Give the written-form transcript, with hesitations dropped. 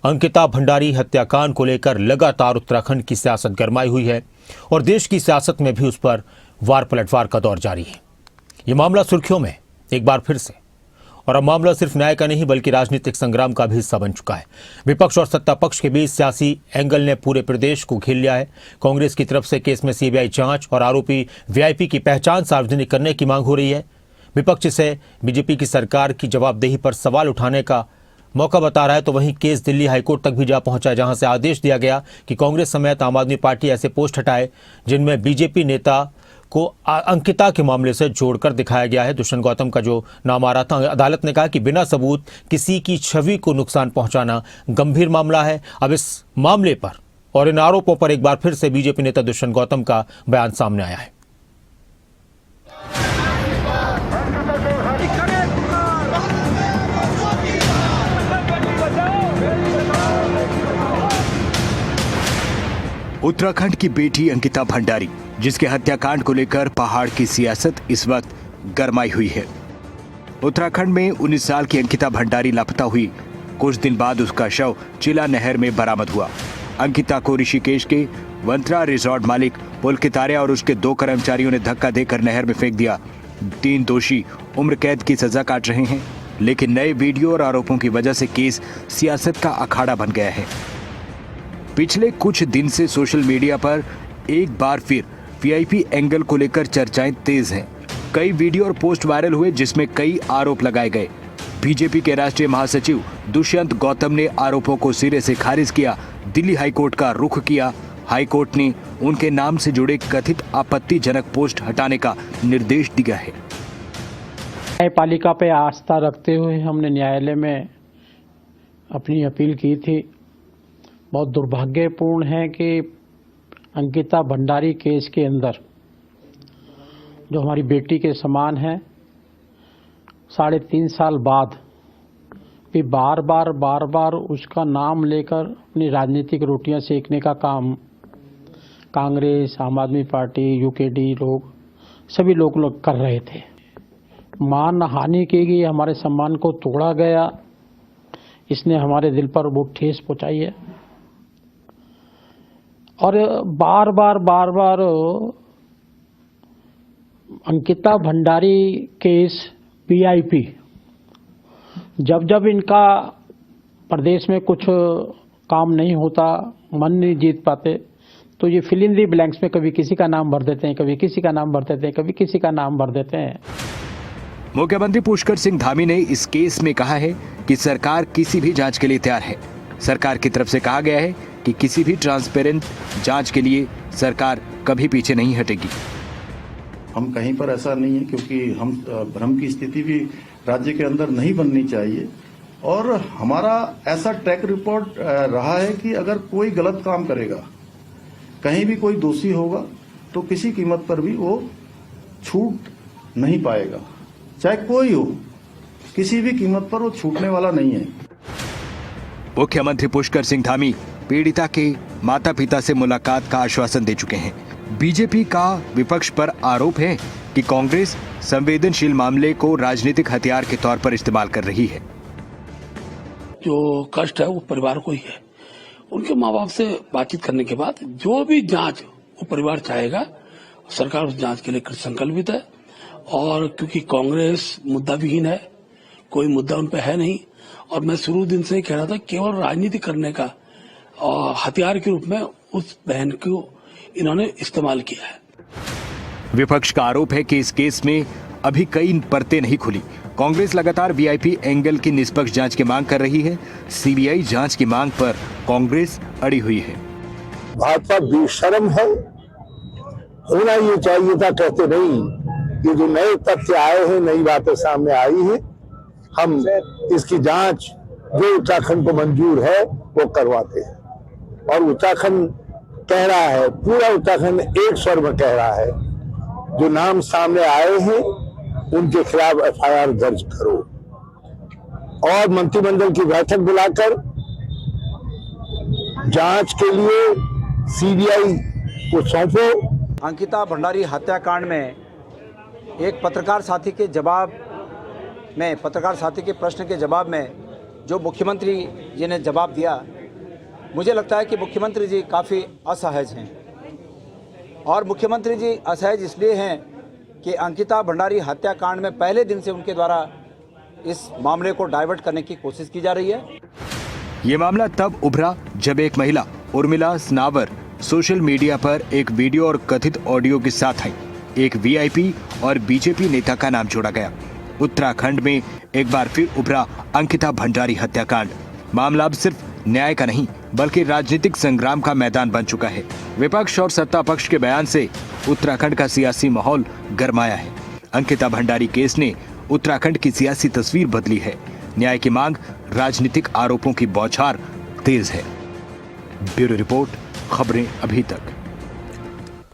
अंकिता भंडारी हत्याकांड को लेकर लगातार उत्तराखंड की सियासत गरमाई हुई है और देश की सियासत में भी उस पर वार पलटवार का दौर जारी है। ये मामला सुर्खियों में एक बार फिर से, और अब मामला सिर्फ न्याय का नहीं बल्कि राजनीतिक संग्राम का भी हिस्सा बन चुका है। विपक्ष और सत्ता पक्ष के बीच सियासी एंगल ने पूरे प्रदेश को घेर लिया है। कांग्रेस की तरफ से केस में सीबीआई जांच और आरोपी वीआईपी की पहचान सार्वजनिक करने की मांग हो रही है। विपक्ष इसे बीजेपी की सरकार की जवाबदेही पर सवाल उठाने का मौका बता रहा है, तो वहीं केस दिल्ली हाईकोर्ट तक भी जा पहुंचा, जहां से आदेश दिया गया कि कांग्रेस समेत आम आदमी पार्टी ऐसे पोस्ट हटाए जिनमें बीजेपी नेता को अंकिता के मामले से जोड़कर दिखाया गया है। दुष्यंत गौतम का जो नाम आ रहा था, अदालत ने कहा कि बिना सबूत किसी की छवि को नुकसान पहुंचाना गंभीर मामला है। अब इस मामले पर और इन आरोपों पर एक बार फिर से बीजेपी नेता दुष्यंत गौतम का बयान सामने आया है। उत्तराखंड की बेटी अंकिता भंडारी, जिसके हत्याकांड को लेकर पहाड़ की सियासत इस वक्त गरमाई हुई है। उत्तराखंड में 19 साल की अंकिता भंडारी लापता हुई कुछ दिन बाद उसका शव चिला नहर में बरामद हुआ। अंकिता को ऋषिकेश के वंत्रा रिजॉर्ट मालिक पुलकितारिया और उसके 2 कर्मचारियों ने धक्का देकर नहर में फेंक दिया। 3 दोषी उम्र कैद की सजा काट रहे हैं, लेकिन नए वीडियो और आरोपों की वजह से केस सियासत का अखाड़ा बन गया है। पिछले कुछ दिन से सोशल मीडिया पर एक बार फिर वीआईपी एंगल को लेकर चर्चाएं तेज हैं। कई वीडियो और पोस्ट वायरल हुए जिसमें कई आरोप लगाए गए। बीजेपी के राष्ट्रीय महासचिव दुष्यंत गौतम ने आरोपों को सिरे से खारिज किया। दिल्ली हाईकोर्ट का रुख किया। हाईकोर्ट ने उनके नाम से जुड़े कथित आपत्तिजनक पोस्ट हटाने का निर्देश दिया है। न्यायपालिका पे आस्था रखते हुए हमने न्यायालय में अपनी अपील की थी। बहुत दुर्भाग्यपूर्ण है कि अंकिता भंडारी केस के अंदर, जो हमारी बेटी के समान है, 3.5 साल बाद भी बार बार उसका नाम लेकर अपनी राजनीतिक रोटियां सेकने का काम कांग्रेस, आम आदमी पार्टी, यूकेडी लोग, सभी लोग कर रहे थे। मान हानि की गई, हमारे सम्मान को तोड़ा गया, इसने हमारे दिल पर बहुत ठेस पहुंचाई है। और बार बार अंकिता भंडारी केस, वीआईपी, जब इनका प्रदेश में कुछ काम नहीं होता, मन नहीं जीत पाते, तो ये फिल इन दी ब्लैंक्स में कभी किसी का नाम भर देते हैं, कभी किसी का नाम भर देते हैं, कभी किसी का नाम भर देते हैं। मुख्यमंत्री पुष्कर सिंह धामी ने इस केस में कहा है कि सरकार किसी भी जांच के लिए तैयार है। सरकार की तरफ से कहा गया है कि किसी भी ट्रांसपेरेंट जांच के लिए सरकार कभी पीछे नहीं हटेगी। हम कहीं पर ऐसा नहीं है, क्योंकि हम भ्रम की स्थिति भी राज्य के अंदर नहीं बननी चाहिए। और हमारा ऐसा ट्रैक रिकॉर्ड रहा है कि अगर कोई गलत काम करेगा, कहीं भी कोई दोषी होगा, तो किसी कीमत पर भी वो छूट नहीं पाएगा, चाहे कोई हो, किसी भी कीमत पर वो छूटने वाला नहीं है। मुख्यमंत्री पुष्कर सिंह धामी पीड़िता के माता पिता से मुलाकात का आश्वासन दे चुके हैं। बीजेपी का विपक्ष पर आरोप है कि कांग्रेस संवेदनशील मामले को राजनीतिक हथियार के तौर पर इस्तेमाल कर रही है। जो कष्ट है वो परिवार को ही है। उनके माँ बाप से बातचीत करने के बाद जो भी जांच वो परिवार चाहेगा, सरकार उस जांच के लिए संकल्पित है। और क्योंकि कांग्रेस मुद्दा विहीन है, कोई मुद्दा उन पे है नहीं, और मैं शुरू दिन से ही कह रहा था, केवल राजनीति करने का हथियार के रूप में उस बहन को इन्होंने इस्तेमाल किया है। विपक्ष का आरोप है कि इस केस में अभी कई परतें नहीं खुली। कांग्रेस लगातार वीआईपी एंगल की निष्पक्ष जांच की मांग कर रही है। सीबीआई जांच की मांग पर कांग्रेस अड़ी हुई है। भाजपा बेशर्म है, होना ये चाहिए था, कहते नहीं। ये जो नए तथ्य आए हैं, नई बातें सामने आई हैं, हम इसकी जांच जो उत्तराखंड को मंजूर है वो करवाते हैं। और उत्तराखंड कह रहा है, पूरा उत्तराखंड एक स्वर में कह रहा है, जो नाम सामने आए हैं उनके खिलाफ एफआईआर दर्ज करो और मंत्रिमंडल की बैठक बुलाकर जांच के लिए सीबीआई को सौंपो। अंकिता भंडारी हत्याकांड में एक पत्रकार साथी के प्रश्न के जवाब में जो मुख्यमंत्री जी ने जवाब दिया, मुझे लगता है कि मुख्यमंत्री जी काफ़ी असहज हैं। और मुख्यमंत्री जी असहज इसलिए हैं कि अंकिता भंडारी हत्याकांड में पहले दिन से उनके द्वारा इस मामले को डाइवर्ट करने की कोशिश की जा रही है। ये मामला तब उभरा जब एक महिला उर्मिला स्नावर सोशल मीडिया पर एक वीडियो और कथित ऑडियो के साथ आई। एक वीआईपी और बीजेपी नेता का नाम जोड़ा गया। उत्तराखंड में एक बार फिर उभरा अंकिता भंडारी हत्याकांड। मामला अब सिर्फ न्याय का नहीं बल्कि राजनीतिक संग्राम का मैदान बन चुका है। विपक्ष और सत्ता पक्ष के बयान से उत्तराखंड का सियासी माहौल गरमाया है। अंकिता भंडारी केस ने उत्तराखंड की सियासी तस्वीर बदली है। न्याय की मांग, राजनीतिक आरोपों की बौछार तेज है। ब्यूरो रिपोर्ट, खबरें अभी तक।